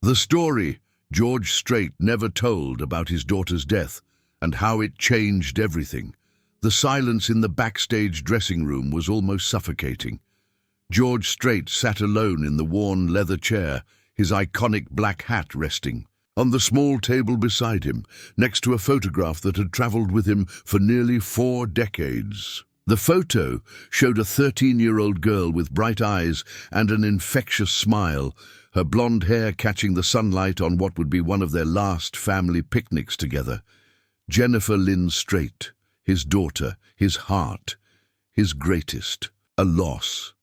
The story George Strait never told about his daughter's death and how it changed everything. The silence in the backstage dressing room was almost suffocating. George Strait sat alone in the worn leather chair, his iconic black hat resting. On the small table beside him, next to a photograph that had traveled with him for nearly 4 decades. The photo showed a 13-year-old girl with bright eyes and an infectious smile, her blonde hair catching the sunlight on what would be one of their last family picnics together. Jennifer Lynn Strait, his daughter, his heart, his greatest, a loss.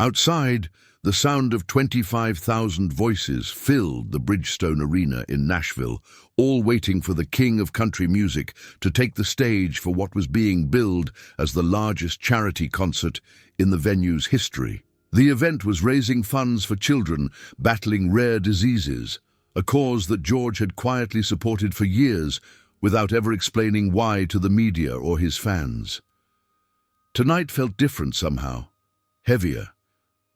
Outside, the sound of 25,000 voices filled the Bridgestone Arena in Nashville, all waiting for the king of country music to take the stage for what was being billed as the largest charity concert in the venue's history. The event was raising funds for children battling rare diseases, a cause that George had quietly supported for years without ever explaining why to the media or his fans. Tonight felt different somehow, heavier,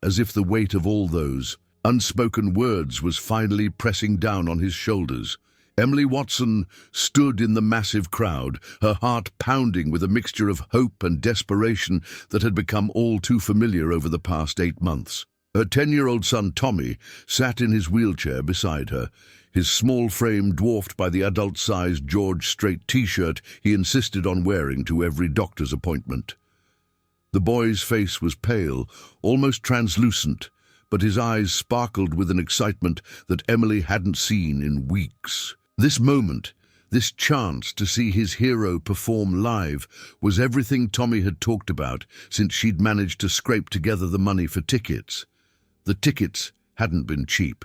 as if the weight of all those unspoken words was finally pressing down on his shoulders. Emily Watson stood in the massive crowd, her heart pounding with a mixture of hope and desperation that had become all too familiar over the past 8 months. Her 10-year-old son Tommy sat in his wheelchair beside her, his small frame dwarfed by the adult-sized George Strait t-shirt he insisted on wearing to every doctor's appointment. The boy's face was pale, almost translucent, but his eyes sparkled with an excitement that Emily hadn't seen in weeks. This moment, this chance to see his hero perform live, was everything Tommy had talked about since she'd managed to scrape together the money for tickets. The tickets hadn't been cheap.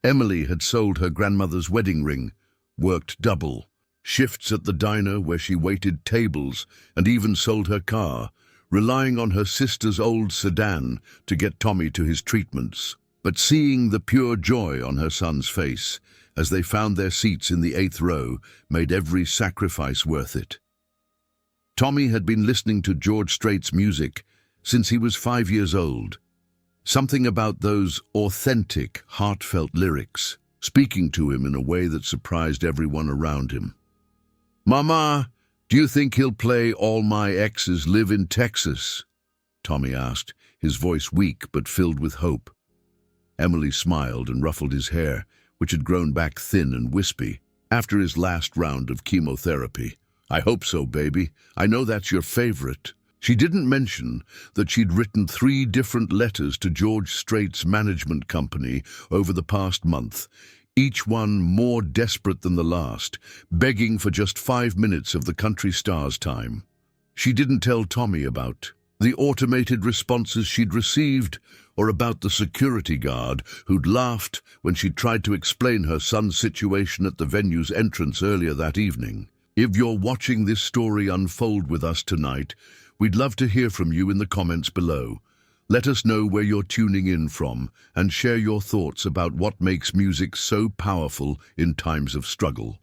Emily had sold her grandmother's wedding ring, worked double, shifts at the diner where she waited tables, and even sold her car, relying on her sister's old sedan to get Tommy to his treatments. But seeing the pure joy on her son's face as they found their seats in the 8th row made every sacrifice worth it. Tommy had been listening to George Strait's music since he was 5 years old. Something about those authentic, heartfelt lyrics, speaking to him in a way that surprised everyone around him. "Mama, do you think he'll play All My Exes Live in Texas?" Tommy asked, his voice weak but filled with hope. Emily smiled and ruffled his hair, which had grown back thin and wispy after his last round of chemotherapy. "I hope so, baby. I know that's your favorite." She didn't mention that she'd written 3 different letters to George Strait's management company over the past month, each one more desperate than the last, begging for just 5 minutes of the country star's time. She didn't tell Tommy about the automated responses she'd received, or about the security guard who'd laughed when she'd tried to explain her son's situation at the venue's entrance earlier that evening. If you're watching this story unfold with us tonight, we'd love to hear from you in the comments below. Let us know where you're tuning in from and share your thoughts about what makes music so powerful in times of struggle.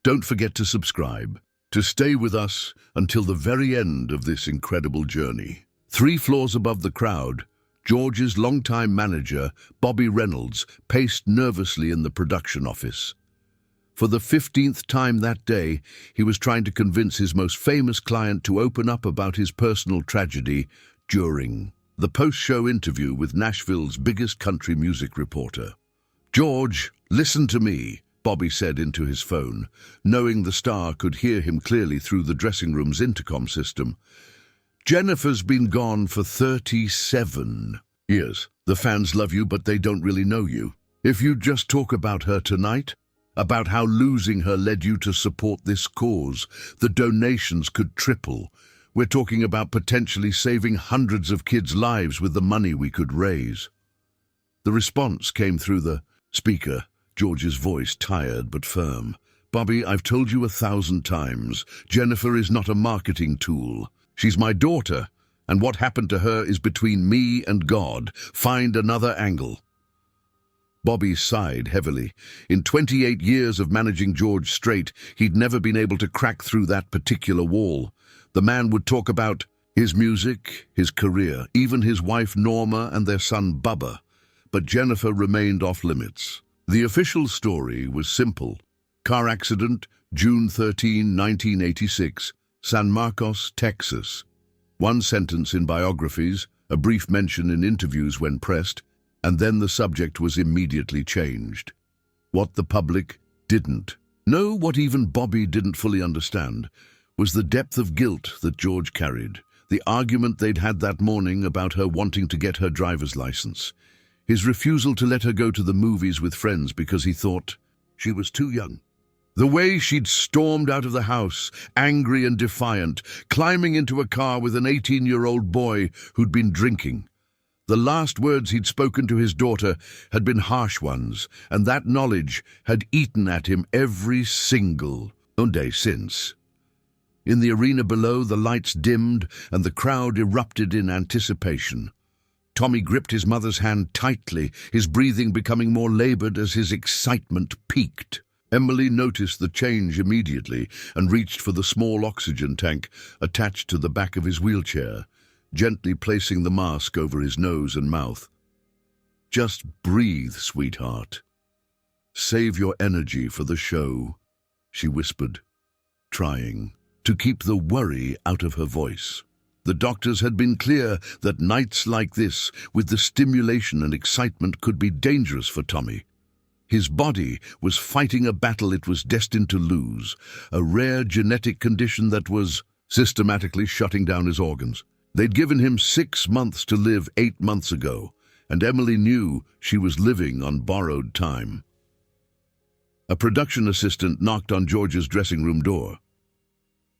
Don't forget to subscribe to stay with us until the very end of this incredible journey. 3 floors above the crowd, George's longtime manager, Bobby Reynolds, paced nervously in the production office. For the 15th time that day, he was trying to convince his most famous client to open up about his personal tragedy during the post-show interview with Nashville's biggest country music reporter. "George, listen to me," Bobby said into his phone, knowing the star could hear him clearly through the dressing room's intercom system. "Jennifer's been gone for 37 years. The fans love you, but they don't really know you. If you just talk about her tonight, about how losing her led you to support this cause, the donations could triple. We're talking about potentially saving hundreds of kids' lives with the money we could raise." The response came through the speaker, George's voice tired but firm. "Bobby, I've told you 1,000 times, Jennifer is not a marketing tool. She's my daughter, and what happened to her is between me and God. Find another angle." Bobby sighed heavily. In 28 years of managing George Strait, he'd never been able to crack through that particular wall. The man would talk about his music, his career, even his wife Norma and their son Bubba. But Jennifer remained off limits. The official story was simple. Car accident, June 13, 1986, San Marcos, Texas. One sentence in biographies, a brief mention in interviews when pressed, and then the subject was immediately changed. What the public didn't know, what even Bobby didn't fully understand, was the depth of guilt that George carried, the argument they'd had that morning about her wanting to get her driver's license, his refusal to let her go to the movies with friends because he thought she was too young. The way she'd stormed out of the house, angry and defiant, climbing into a car with an 18-year-old boy who'd been drinking. The last words he'd spoken to his daughter had been harsh ones, and that knowledge had eaten at him every single day since. In the arena below, the lights dimmed and the crowd erupted in anticipation. Tommy gripped his mother's hand tightly, his breathing becoming more labored as his excitement peaked. Emily noticed the change immediately and reached for the small oxygen tank attached to the back of his wheelchair, gently placing the mask over his nose and mouth. "Just breathe, sweetheart. Save your energy for the show," she whispered, trying to keep the worry out of her voice. The doctors had been clear that nights like this, with the stimulation and excitement, could be dangerous for Tommy. His body was fighting a battle it was destined to lose, a rare genetic condition that was systematically shutting down his organs. They'd given him 6 months to live 8 months ago, and Emily knew she was living on borrowed time. A production assistant knocked on George's dressing room door.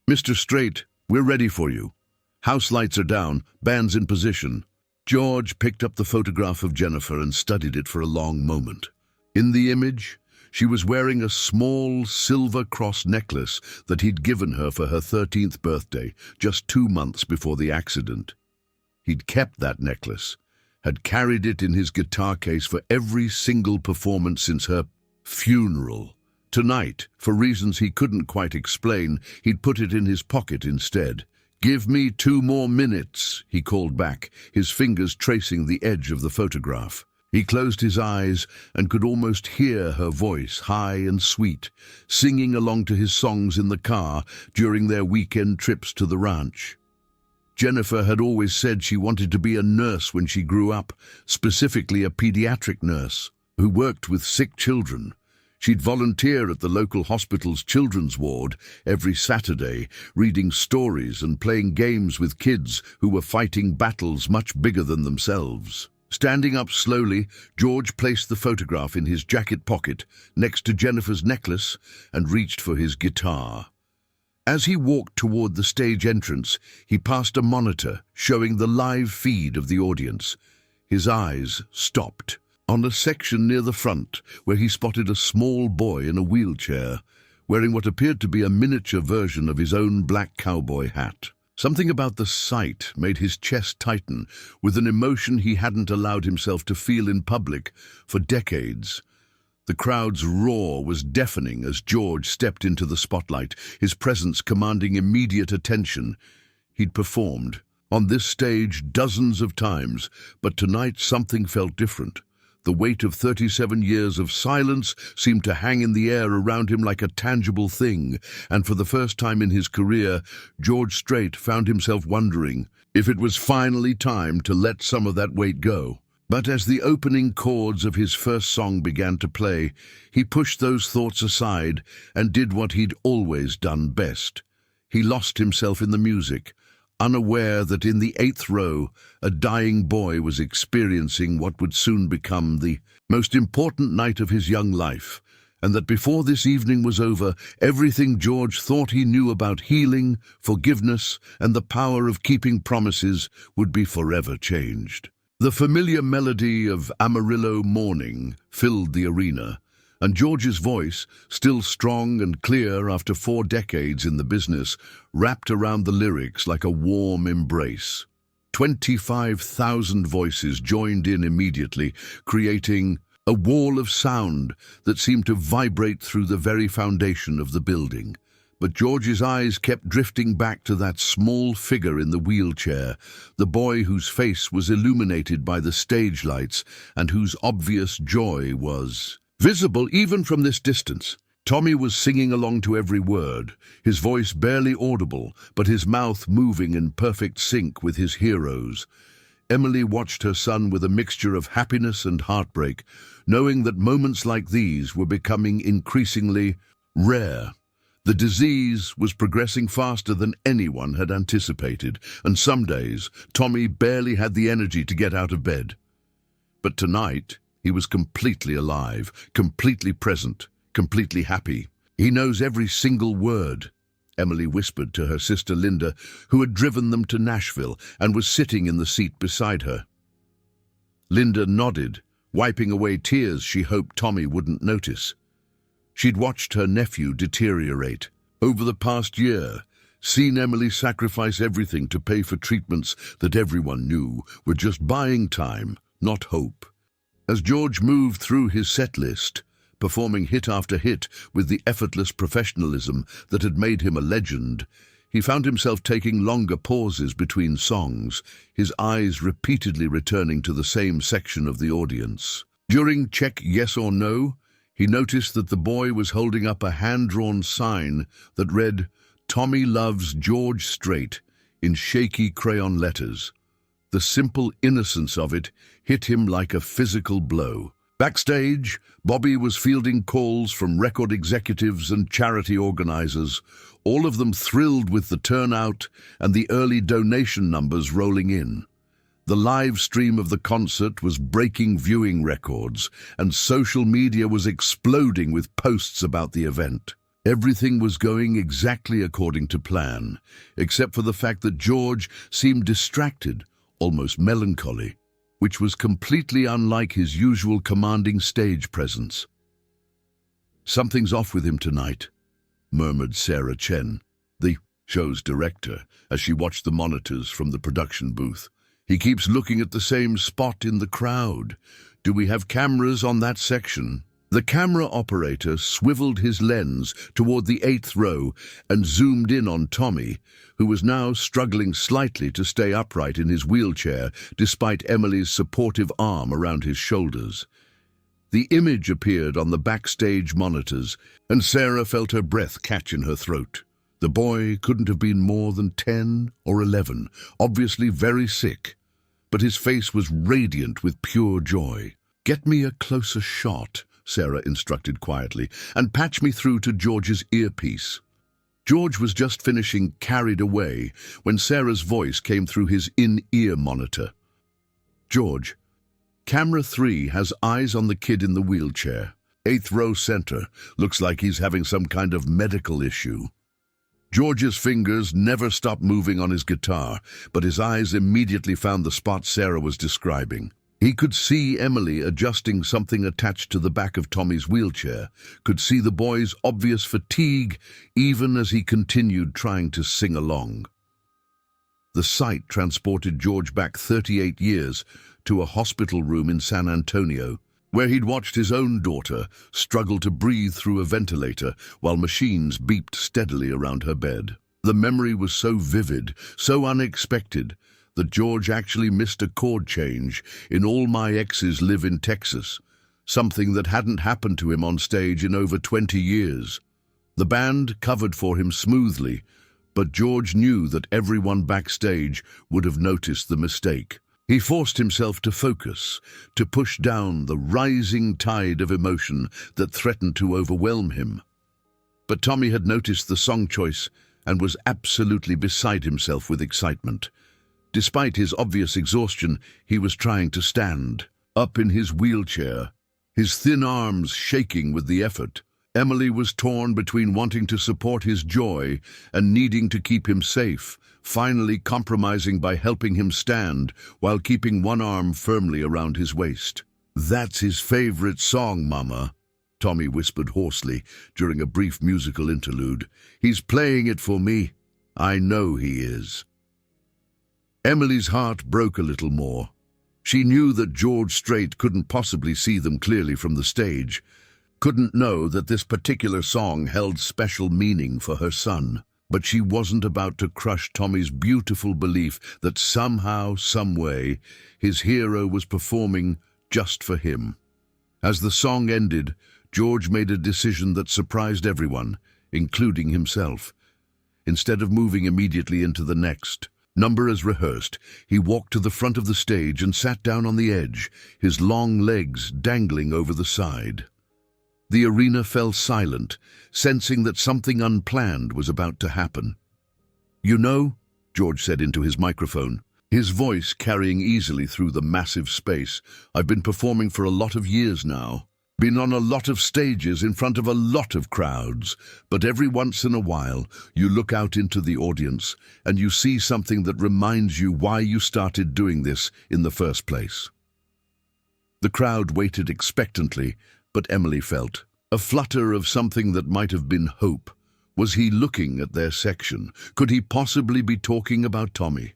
"Mr. Strait, we're ready for you. House lights are down, band's in position." George picked up the photograph of Jennifer and studied it for a long moment. In the image, she was wearing a small silver cross necklace that he'd given her for her 13th birthday, just 2 months before the accident. He'd kept that necklace, had carried it in his guitar case for every single performance since her funeral. Tonight, for reasons he couldn't quite explain, he'd put it in his pocket instead. "Give me 2 more minutes," he called back, his fingers tracing the edge of the photograph. He closed his eyes and could almost hear her voice, high and sweet, singing along to his songs in the car during their weekend trips to the ranch. Jennifer had always said she wanted to be a nurse when she grew up, specifically a pediatric nurse who worked with sick children. She'd volunteer at the local hospital's children's ward every Saturday, reading stories and playing games with kids who were fighting battles much bigger than themselves. Standing up slowly, George placed the photograph in his jacket pocket next to Jennifer's necklace and reached for his guitar. As he walked toward the stage entrance, he passed a monitor showing the live feed of the audience. His eyes stopped on a section near the front where he spotted a small boy in a wheelchair, wearing what appeared to be a miniature version of his own black cowboy hat. Something about the sight made his chest tighten with an emotion he hadn't allowed himself to feel in public for decades. The crowd's roar was deafening as George stepped into the spotlight, his presence commanding immediate attention. He'd performed on this stage dozens of times, but tonight something felt different. The weight of 37 years of silence seemed to hang in the air around him like a tangible thing, and for the first time in his career, George Strait found himself wondering if it was finally time to let some of that weight go. But as the opening chords of his first song began to play, he pushed those thoughts aside and did what he'd always done best. He lost himself in the music, unaware that in the 8th row, a dying boy was experiencing what would soon become the most important night of his young life, and that before this evening was over, everything George thought he knew about healing, forgiveness, and the power of keeping promises would be forever changed. The familiar melody of Amarillo Morning filled the arena, and George's voice, still strong and clear after 4 decades in the business, wrapped around the lyrics like a warm embrace. 25,000 voices joined in immediately, creating a wall of sound that seemed to vibrate through the very foundation of the building. But George's eyes kept drifting back to that small figure in the wheelchair, the boy whose face was illuminated by the stage lights and whose obvious joy was Visible even from this distance, Tommy was singing along to every word, his voice barely audible, but his mouth moving in perfect sync with his hero's. Emily watched her son with a mixture of happiness and heartbreak, knowing that moments like these were becoming increasingly rare. The disease was progressing faster than anyone had anticipated, and some days Tommy barely had the energy to get out of bed. But tonight, he was completely alive, completely present, completely happy. "He knows every single word," Emily whispered to her sister Linda, who had driven them to Nashville and was sitting in the seat beside her. Linda nodded, wiping away tears she hoped Tommy wouldn't notice. She'd watched her nephew deteriorate over the past year, seen Emily sacrifice everything to pay for treatments that everyone knew were just buying time, not hope. As George moved through his set list, performing hit after hit with the effortless professionalism that had made him a legend, he found himself taking longer pauses between songs, his eyes repeatedly returning to the same section of the audience. During Check Yes or No, he noticed that the boy was holding up a hand-drawn sign that read, "Tommy loves George Strait," in shaky crayon letters. The simple innocence of it hit him like a physical blow. Backstage, Bobby was fielding calls from record executives and charity organizers, all of them thrilled with the turnout and the early donation numbers rolling in. The live stream of the concert was breaking viewing records, and social media was exploding with posts about the event. Everything was going exactly according to plan, except for the fact that George seemed distracted, almost melancholy, which was completely unlike his usual commanding stage presence. "Something's off with him tonight," murmured Sarah Chen, the show's director, as she watched the monitors from the production booth. "He keeps looking at the same spot in the crowd. Do we have cameras on that section?" The camera operator swiveled his lens toward the 8th row and zoomed in on Tommy, who was now struggling slightly to stay upright in his wheelchair despite Emily's supportive arm around his shoulders. The image appeared on the backstage monitors, and Sarah felt her breath catch in her throat. The boy couldn't have been more than 10 or 11, obviously very sick, but his face was radiant with pure joy. "Get me a closer shot," Sarah instructed quietly, "and patch me through to George's earpiece." George was just finishing Carried Away when Sarah's voice came through his in-ear monitor. "George, camera 3 has eyes on the kid in the wheelchair. 8th row center. Looks like he's having some kind of medical issue." George's fingers never stopped moving on his guitar, but his eyes immediately found the spot Sarah was describing. He could see Emily adjusting something attached to the back of Tommy's wheelchair, could see the boy's obvious fatigue even as he continued trying to sing along. The sight transported George back 38 years to a hospital room in San Antonio, where he'd watched his own daughter struggle to breathe through a ventilator while machines beeped steadily around her bed. The memory was so vivid, so unexpected, that George actually missed a chord change in All My Exes Live in Texas, something that hadn't happened to him on stage in over 20 years. The band covered for him smoothly, but George knew that everyone backstage would have noticed the mistake. He forced himself to focus, to push down the rising tide of emotion that threatened to overwhelm him. But Tommy had noticed the song choice and was absolutely beside himself with excitement. Despite his obvious exhaustion, he was trying to stand, up in his wheelchair, his thin arms shaking with the effort. Emily was torn between wanting to support his joy and needing to keep him safe, finally compromising by helping him stand while keeping one arm firmly around his waist. "That's his favorite song, Mama," Tommy whispered hoarsely during a brief musical interlude. "He's playing it for me. I know he is." Emily's heart broke a little more. She knew that George Strait couldn't possibly see them clearly from the stage, couldn't know that this particular song held special meaning for her son. But she wasn't about to crush Tommy's beautiful belief that somehow, some way, his hero was performing just for him. As the song ended, George made a decision that surprised everyone, including himself. Instead of moving immediately into the next number as rehearsed, he walked to the front of the stage and sat down on the edge, his long legs dangling over the side. The arena fell silent, sensing that something unplanned was about to happen. "You know," George said into his microphone, his voice carrying easily through the massive space, "I've been performing for a lot of years now. Been on a lot of stages in front of a lot of crowds, but every once in a while you look out into the audience and you see something that reminds you why you started doing this in the first place." The crowd waited expectantly, but Emily felt a flutter of something that might have been hope. Was he looking at their section? Could he possibly be talking about Tommy?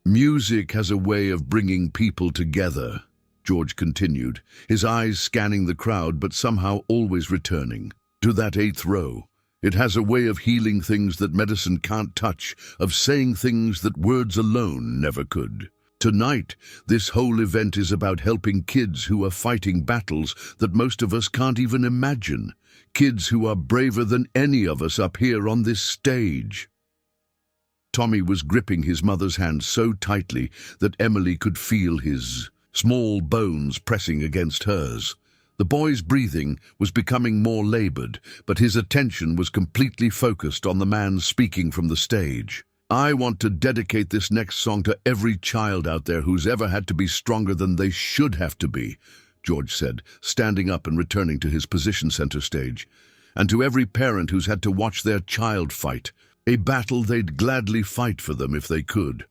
"Music has a way of bringing people together," George continued, his eyes scanning the crowd but somehow always returning to that 8th row. "It has a way of healing things that medicine can't touch, of saying things that words alone never could. Tonight, this whole event is about helping kids who are fighting battles that most of us can't even imagine. Kids who are braver than any of us up here on this stage." Tommy was gripping his mother's hand so tightly that Emily could feel his small bones pressing against hers. The boy's breathing was becoming more labored, but his attention was completely focused on the man speaking from the stage. "I want to dedicate this next song to every child out there who's ever had to be stronger than they should have to be," George said, standing up and returning to his position center stage. "And to every parent who's had to watch their child fight, a battle they'd gladly fight for them if they could."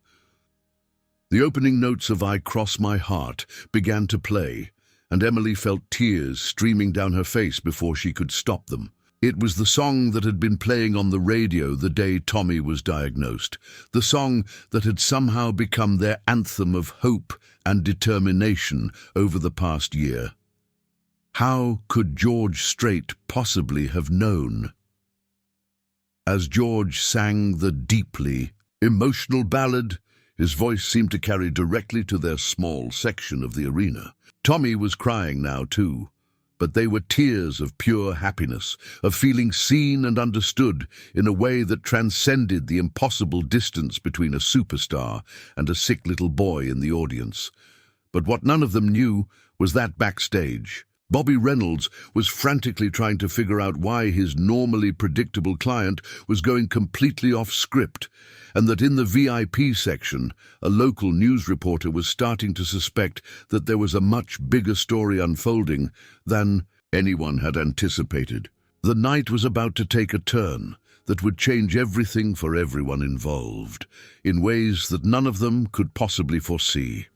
The opening notes of "I Cross My Heart" began to play, and Emily felt tears streaming down her face before she could stop them. It was the song that had been playing on the radio the day Tommy was diagnosed, the song that had somehow become their anthem of hope and determination over the past year. How could George Strait possibly have known? As George sang the deeply emotional ballad, his voice seemed to carry directly to their small section of the arena. Tommy was crying now too, but they were tears of pure happiness, of feeling seen and understood in a way that transcended the impossible distance between a superstar and a sick little boy in the audience. But what none of them knew was that backstage, Bobby Reynolds was frantically trying to figure out why his normally predictable client was going completely off script, and that in the VIP section, a local news reporter was starting to suspect that there was a much bigger story unfolding than anyone had anticipated. The night was about to take a turn that would change everything for everyone involved, in ways that none of them could possibly foresee.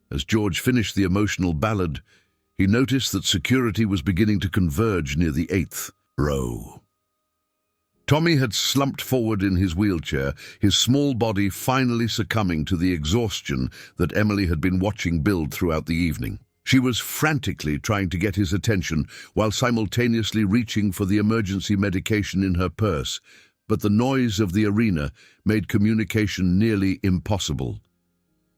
As George finished the emotional ballad, he noticed that security was beginning to converge near the 8th row. Tommy had slumped forward in his wheelchair, his small body finally succumbing to the exhaustion that Emily had been watching build throughout the evening. She was frantically trying to get his attention while simultaneously reaching for the emergency medication in her purse, but the noise of the arena made communication nearly impossible.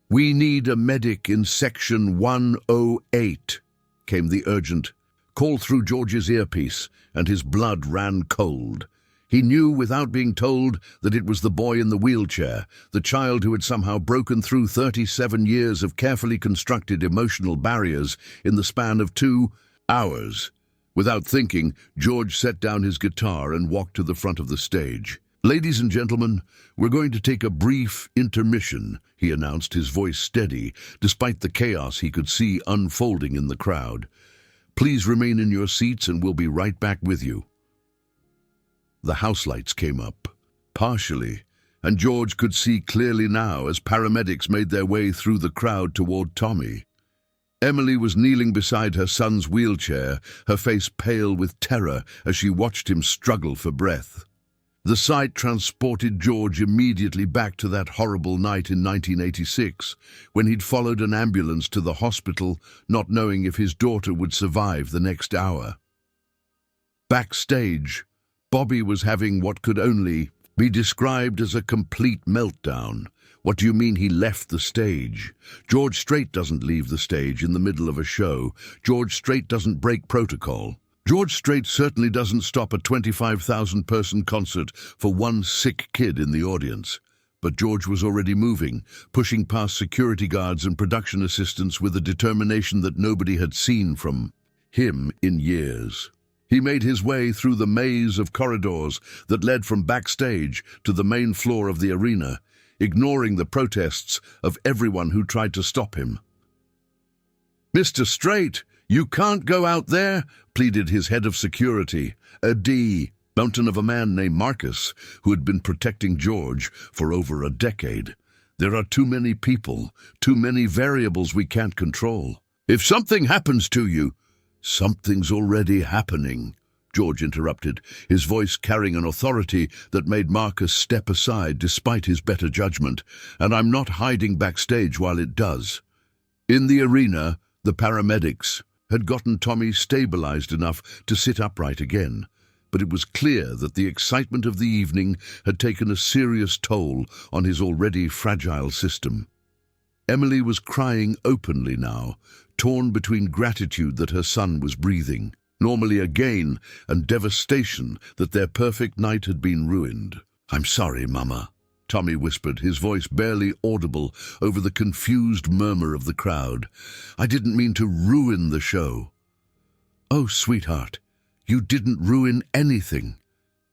"We need a medic in section 108. Came the urgent call through George's earpiece, and his blood ran cold. He knew without being told that it was the boy in the wheelchair, the child who had somehow broken through 37 years of carefully constructed emotional barriers in the span of 2 hours. Without thinking, George set down his guitar and walked to the front of the stage. "Ladies and gentlemen, we're going to take a brief intermission," he announced, his voice steady, despite the chaos he could see unfolding in the crowd. "Please remain in your seats and we'll be right back with you." The house lights came up, partially, and George could see clearly now as paramedics made their way through the crowd toward Tommy. Emily was kneeling beside her son's wheelchair, her face pale with terror as she watched him struggle for breath. The sight transported George immediately back to that horrible night in 1986, when he'd followed an ambulance to the hospital, not knowing if his daughter would survive the next hour. Backstage, Bobby was having what could only be described as a complete meltdown. What do you mean he left the stage? George Strait doesn't leave the stage in the middle of a show. George Strait doesn't break protocol. George Strait certainly doesn't stop a 25,000-person concert for one sick kid in the audience. But George was already moving, pushing past security guards and production assistants with a determination that nobody had seen from him in years. He made his way through the maze of corridors that led from backstage to the main floor of the arena, ignoring the protests of everyone who tried to stop him. "Mr. Strait, you can't go out there," pleaded his head of security, a mountain of a man named Marcus, who had been protecting George for over a decade. "There are too many people, too many variables we can't control. If something happens to you—" "Something's already happening," George interrupted, his voice carrying an authority that made Marcus step aside despite his better judgment, "and I'm not hiding backstage while it does." In the arena, the paramedics had gotten Tommy stabilized enough to sit upright again, but it was clear that the excitement of the evening had taken a serious toll on his already fragile system. Emily was crying openly now, torn between gratitude that her son was breathing, normally again, and devastation that their perfect night had been ruined. "I'm sorry, Mama," Tommy whispered, his voice barely audible over the confused murmur of the crowd. "I didn't mean to ruin the show." "Oh, sweetheart, you didn't ruin anything,"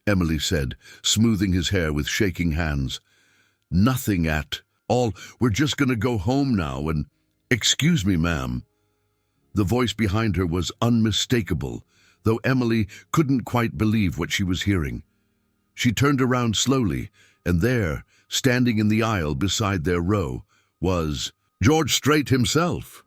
Emily said, smoothing his hair with shaking hands. "Nothing at all. We're just going to go home now and—" "Excuse me, ma'am." The voice behind her was unmistakable, though Emily couldn't quite believe what she was hearing. She turned around slowly, and there, standing in the aisle beside their row, was George Strait himself.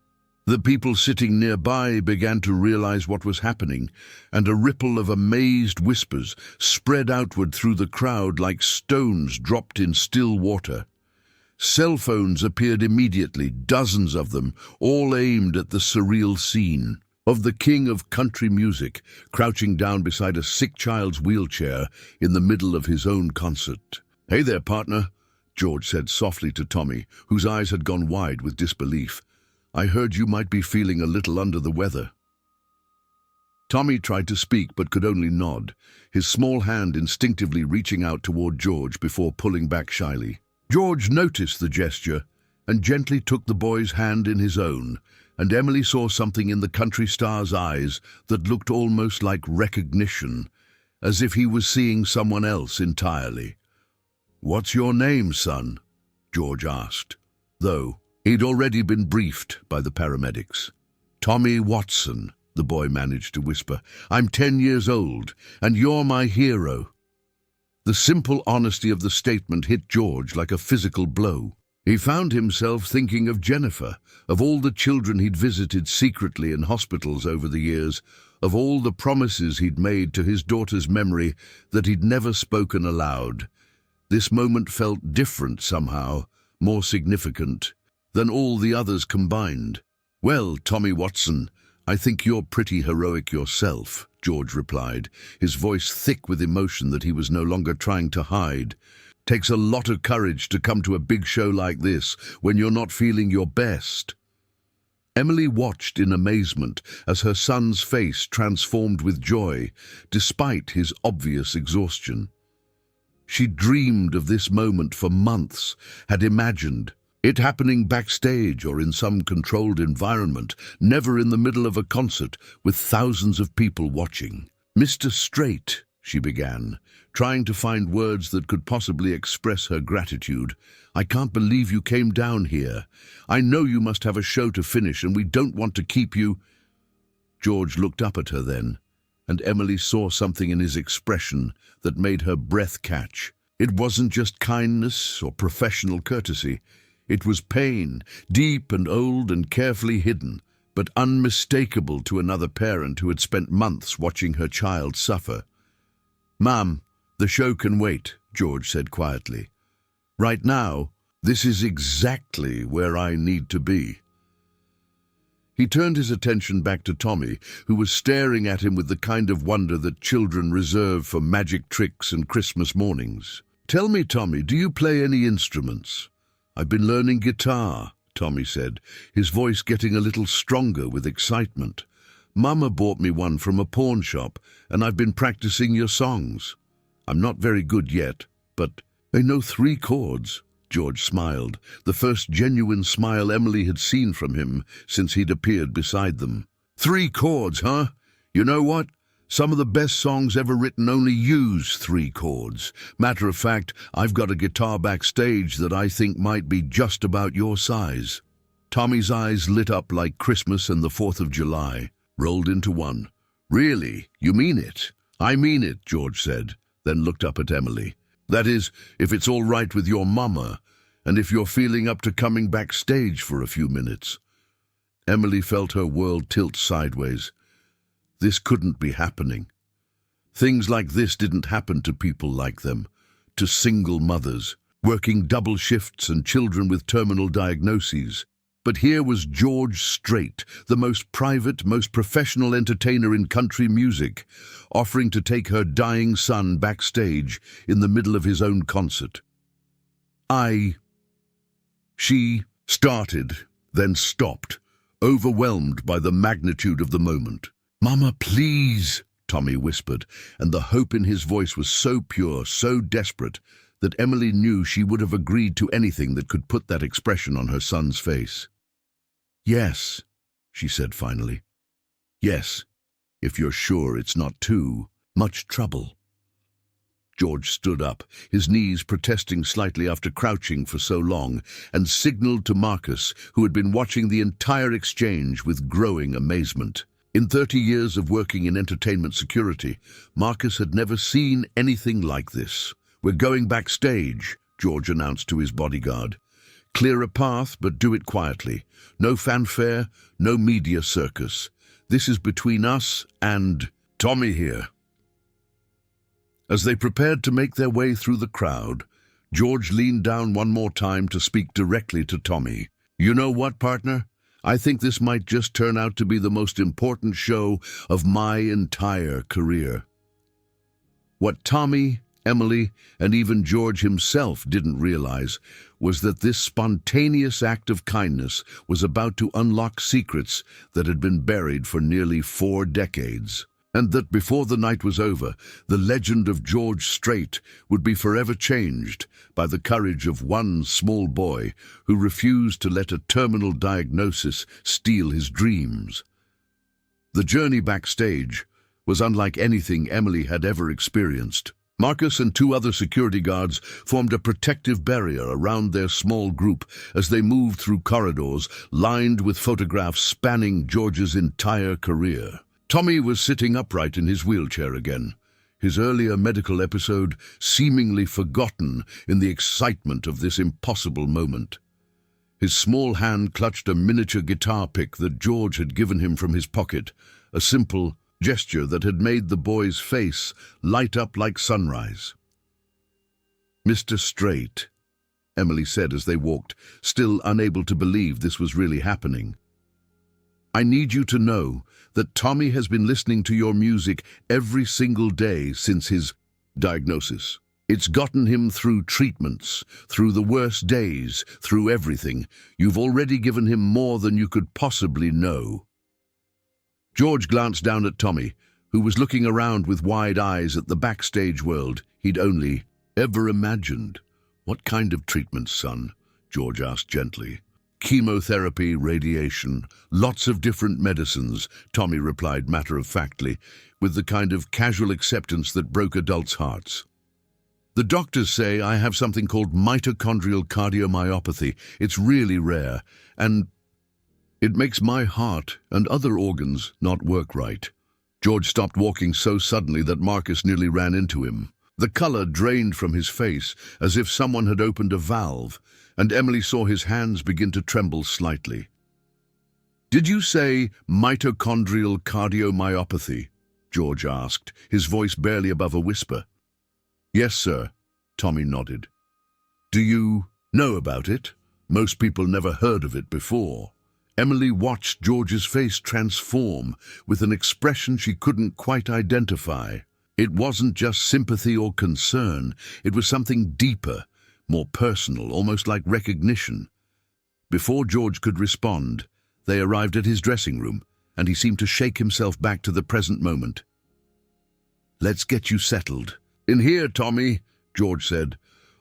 The people sitting nearby began to realize what was happening, and a ripple of amazed whispers spread outward through the crowd like stones dropped in still water. Cell phones appeared immediately, dozens of them, all aimed at the surreal scene of the king of country music crouching down beside a sick child's wheelchair in the middle of his own concert. "Hey there, partner," George said softly to Tommy, whose eyes had gone wide with disbelief. "I heard you might be feeling a little under the weather." Tommy tried to speak but could only nod, his small hand instinctively reaching out toward George before pulling back shyly. George noticed the gesture and gently took the boy's hand in his own, and Emily saw something in the country star's eyes that looked almost like recognition, as if he was seeing someone else entirely. "What's your name, son?" George asked, though he'd already been briefed by the paramedics. "Tommy Watson," the boy managed to whisper. "I'm 10 years old, and you're my hero." The simple honesty of the statement hit George like a physical blow. He found himself thinking of Jennifer, of all the children he'd visited secretly in hospitals over the years, of all the promises he'd made to his daughter's memory that he'd never spoken aloud. This moment felt different somehow, more significant than all the others combined. "Well, Tommy Watson, I think you're pretty heroic yourself," George replied, his voice thick with emotion that he was no longer trying to hide. "Takes a lot of courage to come to a big show like this when you're not feeling your best." Emily watched in amazement as her son's face transformed with joy, despite his obvious exhaustion. She dreamed of this moment for months, had imagined it happening backstage or in some controlled environment, never in the middle of a concert with thousands of people watching. "Mr. Strait," she began, trying to find words that could possibly express her gratitude. "I can't believe you came down here. I know you must have a show to finish and we don't want to keep you—" George looked up at her then, and Emily saw something in his expression that made her breath catch. It wasn't just kindness or professional courtesy. It was pain, deep and old and carefully hidden, but unmistakable to another parent who had spent months watching her child suffer. "Ma'am, the show can wait," George said quietly. "Right now, this is exactly where I need to be." He turned his attention back to Tommy, who was staring at him with the kind of wonder that children reserve for magic tricks and Christmas mornings. "Tell me, Tommy, do you play any instruments? I've been learning guitar, Tommy said, his voice getting a little stronger with excitement. Mama bought me one from a pawn shop, and I've been practicing your songs. I'm not very good yet, but I know 3 chords. George smiled, the first genuine smile Emily had seen from him since he'd appeared beside them. 3 chords, huh? You know what? Some of the best songs ever written only use 3 chords. Matter of fact, I've got a guitar backstage that I think might be just about your size. Tommy's eyes lit up like Christmas and the 4th of July, rolled into one. Really? You mean it? I mean it, George said, then looked up at Emily. That is, if it's all right with your mama, and if you're feeling up to coming backstage for a few minutes. Emily felt her world tilt sideways. This couldn't be happening. Things like this didn't happen to people like them, to single mothers, working double shifts and children with terminal diagnoses. But here was George Strait, the most private, most professional entertainer in country music, offering to take her dying son backstage in the middle of his own concert. She started, then stopped, overwhelmed by the magnitude of the moment. "Mama, please," Tommy whispered, and the hope in his voice was so pure, so desperate, that Emily knew she would have agreed to anything that could put that expression on her son's face. "Yes," she said finally. "Yes, if you're sure it's not too much trouble." George stood up, his knees protesting slightly after crouching for so long, and signaled to Marcus, who had been watching the entire exchange with growing amazement. In 30 years of working in entertainment security, Marcus had never seen anything like this. "We're going backstage," George announced to his bodyguard. "Clear a path, but do it quietly. No fanfare, no media circus. This is between us and Tommy here." As they prepared to make their way through the crowd, George leaned down one more time to speak directly to Tommy. "You know what, partner? I think this might just turn out to be the most important show of my entire career." What Tommy, Emily, and even George himself didn't realize was that this spontaneous act of kindness was about to unlock secrets that had been buried for nearly 4 decades. And that before the night was over, the legend of George Strait would be forever changed by the courage of one small boy who refused to let a terminal diagnosis steal his dreams. The journey backstage was unlike anything Emily had ever experienced. Marcus and 2 other security guards formed a protective barrier around their small group as they moved through corridors lined with photographs spanning George's entire career. Tommy was sitting upright in his wheelchair again, his earlier medical episode seemingly forgotten in the excitement of this impossible moment. His small hand clutched a miniature guitar pick that George had given him from his pocket, a simple gesture that had made the boy's face light up like sunrise. "Mr. Strait," Emily said as they walked, still unable to believe this was really happening. "I need you to know that Tommy has been listening to your music every single day since his diagnosis. It's gotten him through treatments, through the worst days, through everything. You've already given him more than you could possibly know." George glanced down at Tommy, who was looking around with wide eyes at the backstage world he'd only ever imagined. "What kind of treatments, son?" George asked gently. "Chemotherapy, radiation, lots of different medicines," Tommy replied matter-of-factly, with the kind of casual acceptance that broke adults' hearts. "The doctors say I have something called mitochondrial cardiomyopathy. It's really rare, and it makes my heart and other organs not work right." George stopped walking so suddenly that Marcus nearly ran into him. The color drained from his face as if someone had opened a valve, and Emily saw his hands begin to tremble slightly. "Did you say mitochondrial cardiomyopathy?" George asked, his voice barely above a whisper. "Yes, sir," Tommy nodded. "Do you know about it? Most people never heard of it before." Emily watched George's face transform with an expression she couldn't quite identify. It wasn't just sympathy or concern, it was something deeper, more personal, almost like recognition. Before George could respond, they arrived at his dressing room, and he seemed to shake himself back to the present moment. "Let's get you settled." "In here, Tommy," George said,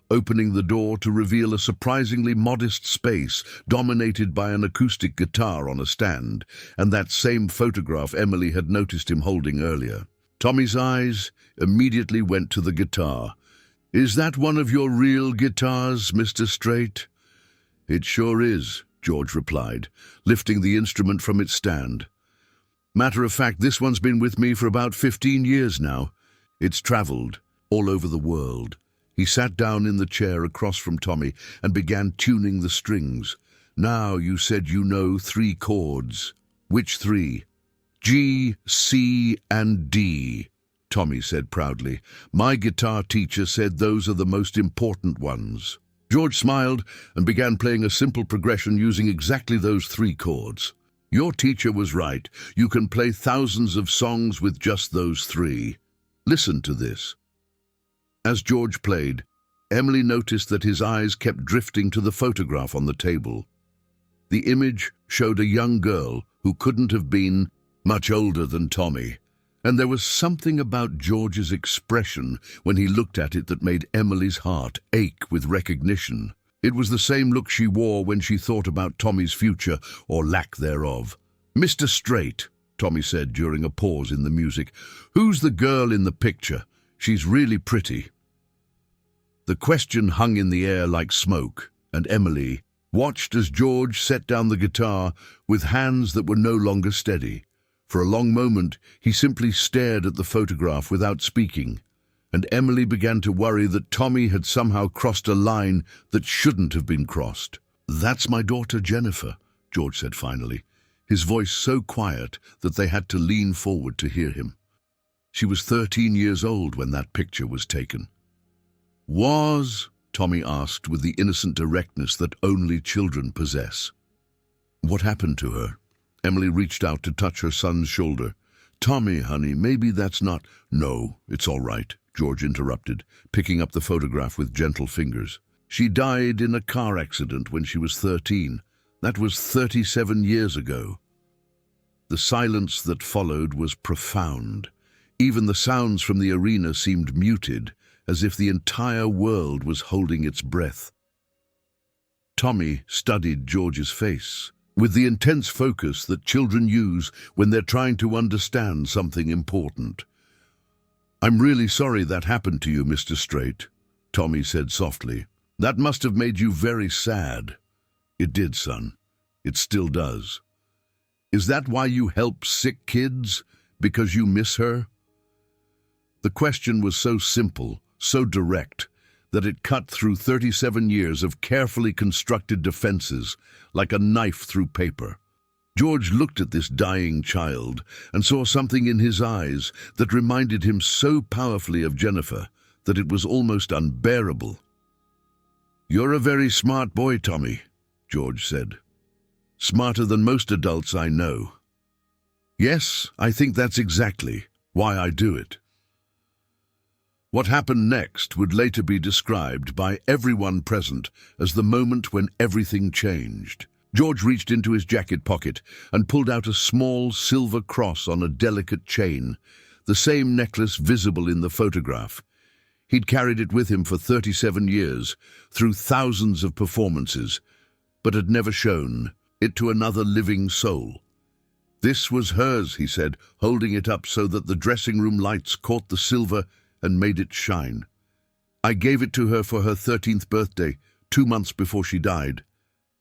opening the door to reveal a surprisingly modest space dominated by an acoustic guitar on a stand, and that same photograph Emily had noticed him holding earlier. Tommy's eyes immediately went to the guitar. "Is that one of your real guitars, Mr. Strait?" "It sure is," George replied, lifting the instrument from its stand. "Matter of fact, this one's been with me for about 15 years now. It's traveled all over the world." He sat down in the chair across from Tommy and began tuning the strings. "Now, you said you know 3 chords. Which 3? G, C, and D," Tommy said proudly. "My guitar teacher said those are the most important ones." George smiled and began playing a simple progression using exactly those 3 chords. "Your teacher was right. You can play thousands of songs with just those 3. Listen to this." As George played, Emily noticed that his eyes kept drifting to the photograph on the table. The image showed a young girl who couldn't have been much older than Tommy, and there was something about George's expression when he looked at it that made Emily's heart ache with recognition. It was the same look she wore when she thought about Tommy's future, or lack thereof. "Mr. Strait," Tommy said during a pause in the music, "who's the girl in the picture? She's really pretty." The question hung in the air like smoke, and Emily watched as George set down the guitar with hands that were no longer steady. For a long moment, he simply stared at the photograph without speaking, and Emily began to worry that Tommy had somehow crossed a line that shouldn't have been crossed. "That's my daughter Jennifer," George said finally, his voice so quiet that they had to lean forward to hear him. "She was 13 years old when that picture was taken." "Was?" Tommy asked with the innocent directness that only children possess. "What happened to her?" Emily reached out to touch her son's shoulder. "Tommy, honey, maybe that's not—" "No, it's all right," George interrupted, picking up the photograph with gentle fingers. "She died in a car accident when she was 13. That was 37 years ago." The silence that followed was profound. Even the sounds from the arena seemed muted, as if the entire world was holding its breath. Tommy studied George's face with the intense focus that children use when they're trying to understand something important. "I'm really sorry that happened to you, Mr. Strait," Tommy said softly. "That must have made you very sad." "It did, son. It still does." "Is that why you help sick kids? Because you miss her?" The question was so simple, so direct, that it cut through 37 years of carefully constructed defenses like a knife through paper. George looked at this dying child and saw something in his eyes that reminded him so powerfully of Jennifer that it was almost unbearable. "You're a very smart boy, Tommy," George said. "Smarter than most adults I know." "Yes, I think that's exactly why I do it." What happened next would later be described by everyone present as the moment when everything changed. George reached into his jacket pocket and pulled out a small silver cross on a delicate chain, the same necklace visible in the photograph. He'd carried it with him for 37 years, through thousands of performances, but had never shown it to another living soul. "This was hers," he said, holding it up so that the dressing room lights caught the silver and made it shine. "I gave it to her for her 13th birthday, 2 months before she died.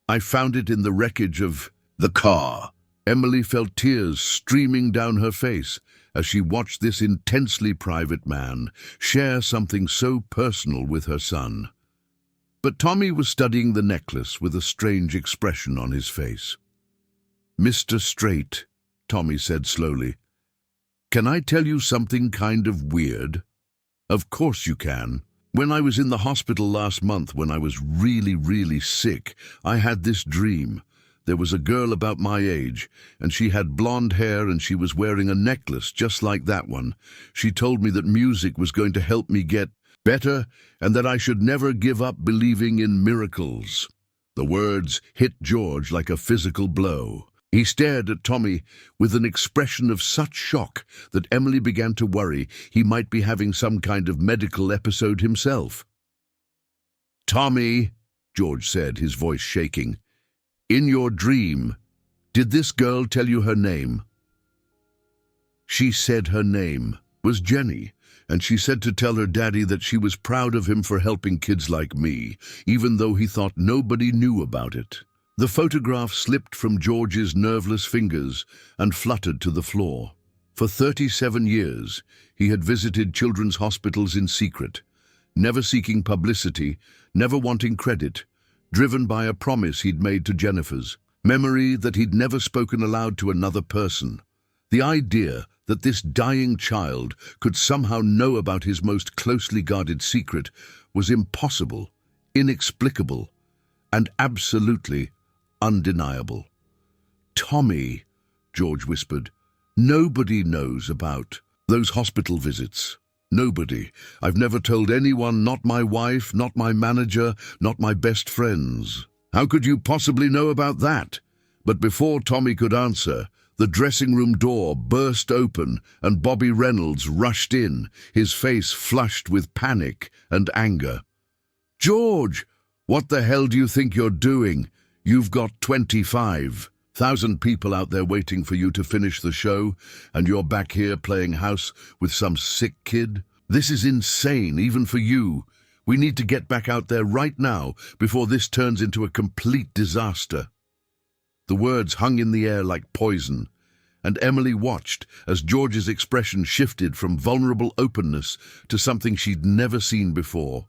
I found it in the wreckage of the car." Emily felt tears streaming down her face as she watched this intensely private man share something so personal with her son. But Tommy was studying the necklace with a strange expression on his face. "Mr. Strait," Tommy said slowly, "can I tell you something kind of weird?" "Of course you can." "When I was in the hospital last month when I was really sick, I had this dream. There was a girl about my age, and she had blonde hair and she was wearing a necklace just like that one. She told me that music was going to help me get Better, and that I should never give up believing in miracles. The words hit George like a physical blow. He stared at Tommy with an expression of such shock that Emily began to worry he might be having some kind of medical episode himself. "Tommy," George said, his voice shaking, "in your dream, did this girl tell you her name?" "She said her name was Jenny, and she said to tell her daddy that she was proud of him for helping kids like me, even though he thought nobody knew about it." The photograph slipped from George's nerveless fingers and fluttered to the floor. For 37 years, he had visited children's hospitals in secret, never seeking publicity, never wanting credit, driven by a promise he'd made to Jennifer's, memory that he'd never spoken aloud to another person. The idea that this dying child could somehow know about his most closely guarded secret was impossible, inexplicable, and absolutely undeniable. "Tommy," George whispered, "nobody knows about those hospital visits. Nobody. I've never told anyone, not my wife, not my manager, not my best friends." "How could you possibly know about that?" But before Tommy could answer, the dressing room door burst open and Bobby Reynolds rushed in, his face flushed with panic and anger. "George, what the hell do you think you're doing? You've got 25,000 people out there waiting for you to finish the show, and you're back here playing house with some sick kid? This is insane, even for you. We need to get back out there right now before this turns into a complete disaster." The words hung in the air like poison, and Emily watched as George's expression shifted from vulnerable openness to something she'd never seen before.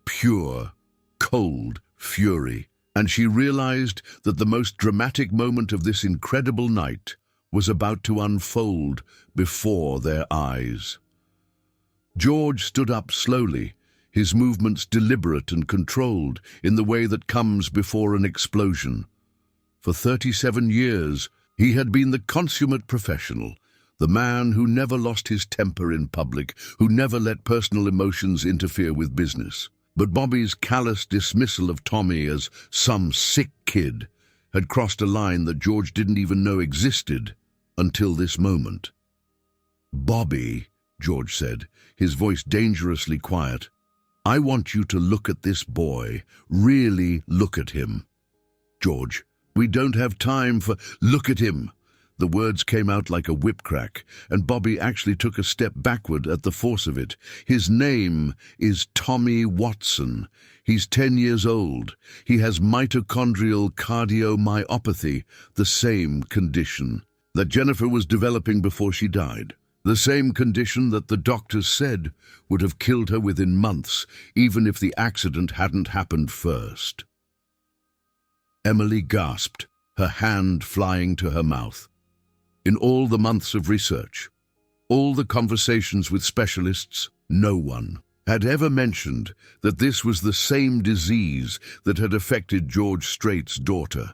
Pure, cold fury. And she realized that the most dramatic moment of this incredible night was about to unfold before their eyes. George stood up slowly, his movements deliberate and controlled in the way that comes before an explosion. For 37 years, he had been the consummate professional, the man who never lost his temper in public, who never let personal emotions interfere with business. But Bobby's callous dismissal of Tommy as some sick kid had crossed a line that George didn't even know existed until this moment. "Bobby," George said, his voice dangerously quiet, "I want you to look at this boy, really look at him." "George, we don't have time for—" "Look at him." The words came out like a whip crack, and Bobby actually took a step backward at the force of it. "His name is Tommy Watson. He's 10 years old. He has mitochondrial cardiomyopathy, the same condition that Jennifer was developing before she died. The same condition that the doctors said would have killed her within months, even if the accident hadn't happened first." Emily gasped, her hand flying to her mouth. In all the months of research, all the conversations with specialists, no one had ever mentioned that this was the same disease that had affected George Strait's daughter.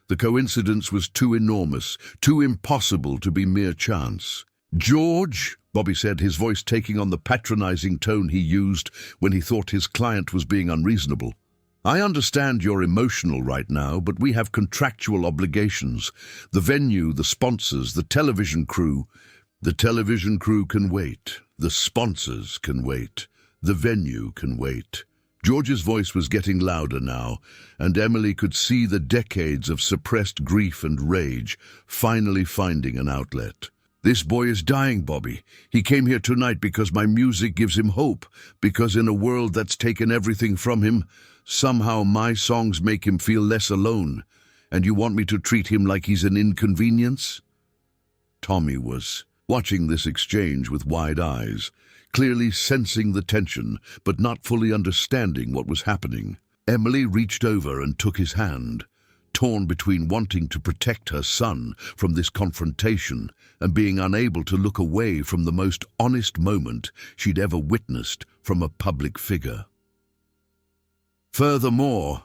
The coincidence was too enormous, too impossible to be mere chance. "George," Bobby said, his voice taking on the patronizing tone he used when he thought his client was being unreasonable, "I understand you're emotional right now, but we have contractual obligations. The venue, the sponsors, the television crew. The television crew can wait. The sponsors can wait. The venue can wait." George's voice was getting louder now, and Emily could see the decades of suppressed grief and rage finally finding an outlet. "This boy is dying, Bobby. He came here tonight because my music gives him hope, because in a world that's taken everything from him, somehow my songs make him feel less alone, and you want me to treat him like he's an inconvenience?" Tommy was watching this exchange with wide eyes, clearly sensing the tension, but not fully understanding what was happening. Emily reached over and took his hand, torn between wanting to protect her son from this confrontation and being unable to look away from the most honest moment she'd ever witnessed from a public figure. "Furthermore,"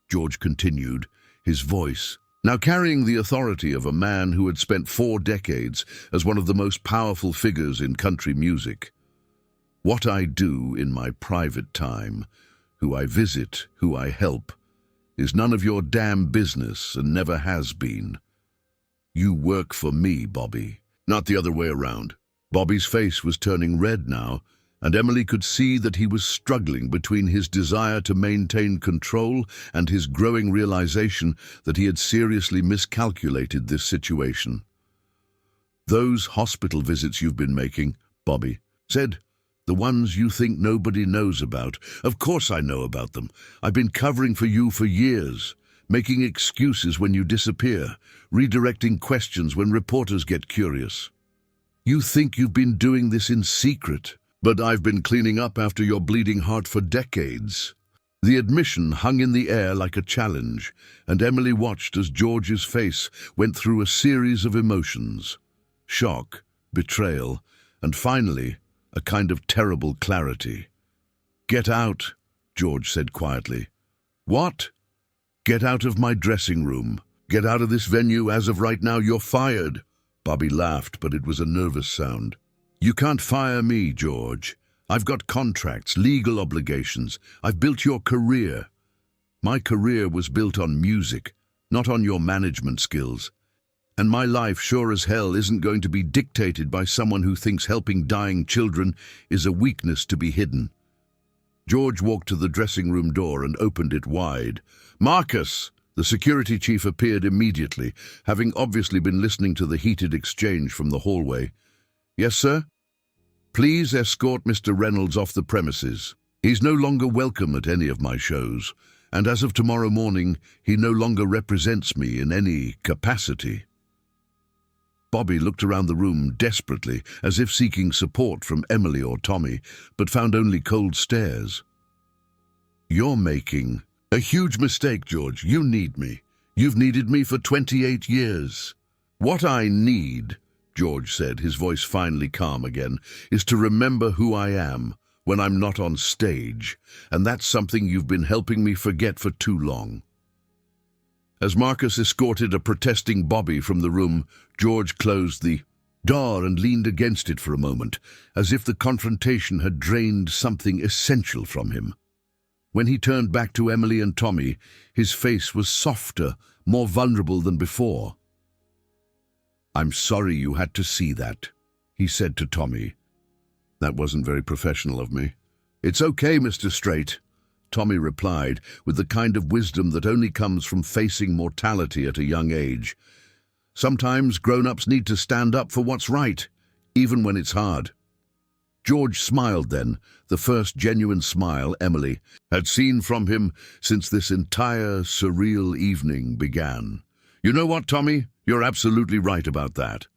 George continued, his voice now carrying the authority of a man who had spent 4 decades as one of the most powerful figures in country music, What I do in my private time, who I visit, who I help, is none of your damn business and never has been. You work for me, Bobby, not the other way around. Bobby's face was turning red now, and Emily could see that he was struggling between his desire to maintain control and his growing realization that he had seriously miscalculated this situation. "Those hospital visits you've been making," Bobby said, "the ones you think nobody knows about. Of course I know about them. I've been covering for you for years, making excuses when you disappear, redirecting questions when reporters get curious. You think you've been doing this in secret, but I've been cleaning up after your bleeding heart for decades." The admission hung in the air like a challenge, and Emily watched as George's face went through a series of emotions: shock, betrayal, and finally, a kind of terrible clarity. "Get out," George said quietly. "What?" "Get out of my dressing room. Get out of this venue. As of right now, you're fired." Bobby laughed, but it was a nervous sound. "You can't fire me, George. I've got contracts, legal obligations. I've built your career. My career was built on music, not on your management skills. And my life sure as hell isn't going to be dictated by someone who thinks helping dying children is a weakness to be hidden." George walked to the dressing room door and opened it wide. "Marcus!" The security chief appeared immediately, having obviously been listening to the heated exchange from the hallway. "Yes, sir?" "Please escort Mr. Reynolds off the premises. He's no longer welcome at any of my shows, and as of tomorrow morning, he no longer represents me in any capacity." Bobby looked around the room desperately, as if seeking support from Emily or Tommy, but found only cold stares. "You're making a huge mistake, George. You need me. You've needed me for 28 years. What I need," George said, his voice finally calm again, "is to remember who I am when I'm not on stage, and that's something you've been helping me forget for too long." As Marcus escorted a protesting Bobby from the room, George closed the door and leaned against it for a moment, as if the confrontation had drained something essential from him. When he turned back to Emily and Tommy, his face was softer, more vulnerable than before. "I'm sorry you had to see that," he said to Tommy. "That wasn't very professional of me." "It's okay, Mr. Strait," Tommy replied, with the kind of wisdom that only comes from facing mortality at a young age. "Sometimes grown-ups need to stand up for what's right, even when it's hard." George smiled then, the first genuine smile Emily had seen from him since this entire surreal evening began. "You know what, Tommy? You're absolutely right about that."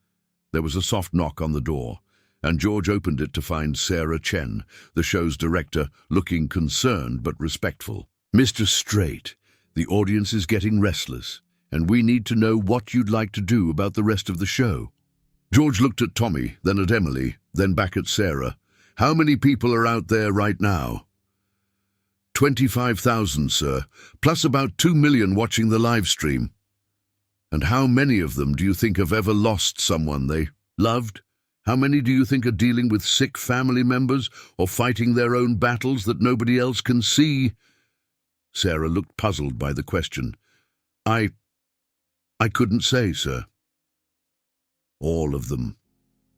There was a soft knock on the door, and George opened it to find Sarah Chen, the show's director, looking concerned but respectful. "Mr. Strait, the audience is getting restless, and we need to know what you'd like to do about the rest of the show." George looked at Tommy, then at Emily, then back at Sarah. "How many people are out there right now?" 25,000, sir, plus about 2 million watching the live stream." "And how many of them do you think have ever lost someone they loved? How many do you think are dealing with sick family members or fighting their own battles that nobody else can see?" Sarah looked puzzled by the question. I couldn't say, sir." "All of them,"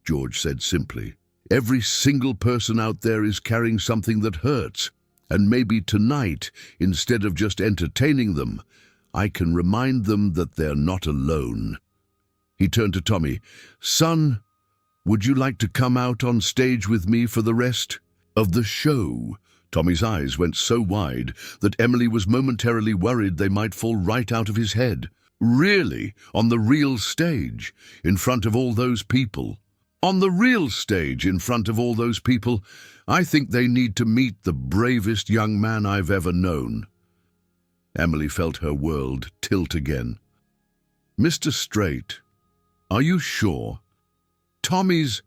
George said simply. "Every single person out there is carrying something that hurts, and maybe tonight, instead of just entertaining them, I can remind them that they're not alone." He turned to Tommy. "Son, would you like to come out on stage with me for the rest of the show?" Tommy's eyes went so wide that Emily was momentarily worried they might fall right out of his head. "Really? On the real stage? In front of all those people?" "On the real stage, in front of all those people? I think they need to meet the bravest young man I've ever known." Emily felt her world tilt again. "Mr. Strait, are you sure? Tommy's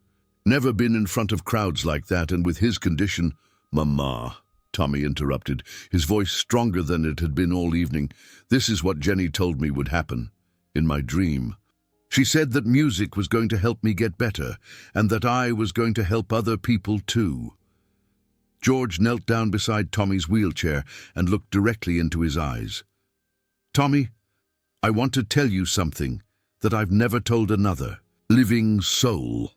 never been in front of crowds like that, and with his condition—" "Mama," Tommy interrupted, his voice stronger than it had been all evening. "This is what Jenny told me would happen, in my dream. She said that music was going to help me get better, and that I was going to help other people too. George knelt down beside Tommy's wheelchair and looked directly into his eyes. "Tommy, I want to tell you something that I've never told another living soul.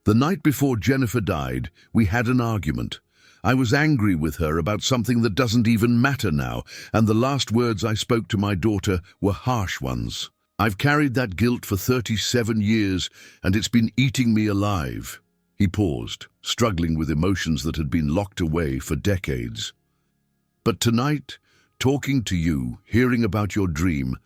The night before Jennifer died, we had an argument. I was angry with her about something that doesn't even matter now, and the last words I spoke to my daughter were harsh ones. I've carried that guilt for 37 years, and it's been eating me alive." He paused, struggling with emotions that had been locked away for decades. "But tonight, talking to you, hearing about your dream,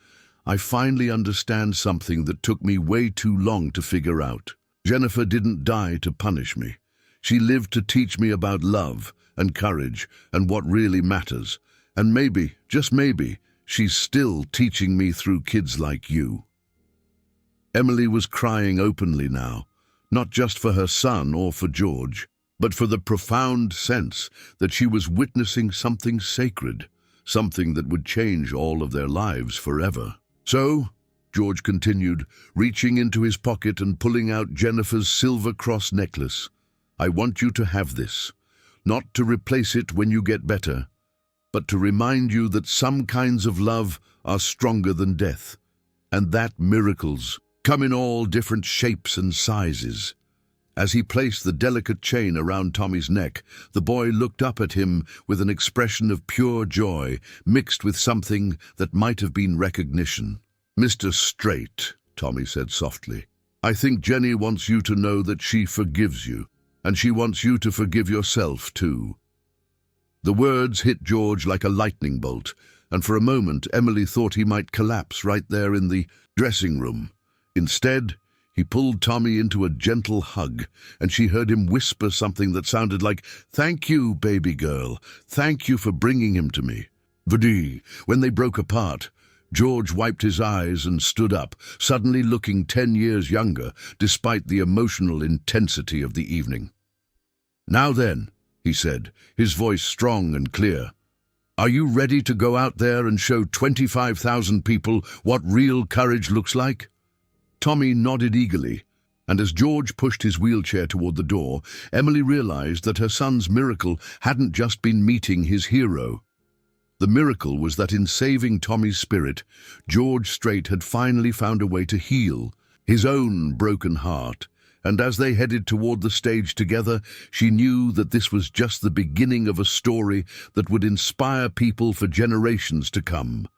I finally understand something that took me way too long to figure out. Jennifer didn't die to punish me. She lived to teach me about love and courage and what really matters. And maybe, just maybe, she's still teaching me through kids like you." Emily was crying openly now, not just for her son or for George, but for the profound sense that she was witnessing something sacred, something that would change all of their lives forever. "So," George continued, reaching into his pocket and pulling out Jennifer's silver cross necklace, "I want you to have this, not to replace it when you get better, but to remind you that some kinds of love are stronger than death, and that miracles come in all different shapes and sizes." As he placed the delicate chain around Tommy's neck, the boy looked up at him with an expression of pure joy, mixed with something that might have been recognition. "Mr. Strait," Tommy said softly, "I think Jenny wants you to know that she forgives you, and she wants you to forgive yourself too." The words hit George like a lightning bolt, and for a moment Emily thought he might collapse right there in the dressing room. Instead, he pulled Tommy into a gentle hug, and she heard him whisper something that sounded like, "Thank you, baby girl. Thank you for bringing him to me." Vadi. When they broke apart, George wiped his eyes and stood up, suddenly looking 10 years younger, despite the emotional intensity of the evening. "Now then," he said, his voice strong and clear, "are you ready to go out there and show 25,000 people what real courage looks like?" Tommy nodded eagerly, and as George pushed his wheelchair toward the door, Emily realized that her son's miracle hadn't just been meeting his hero. The miracle was that in saving Tommy's spirit, George Strait had finally found a way to heal his own broken heart, and as they headed toward the stage together, she knew that this was just the beginning of a story that would inspire people for generations to come.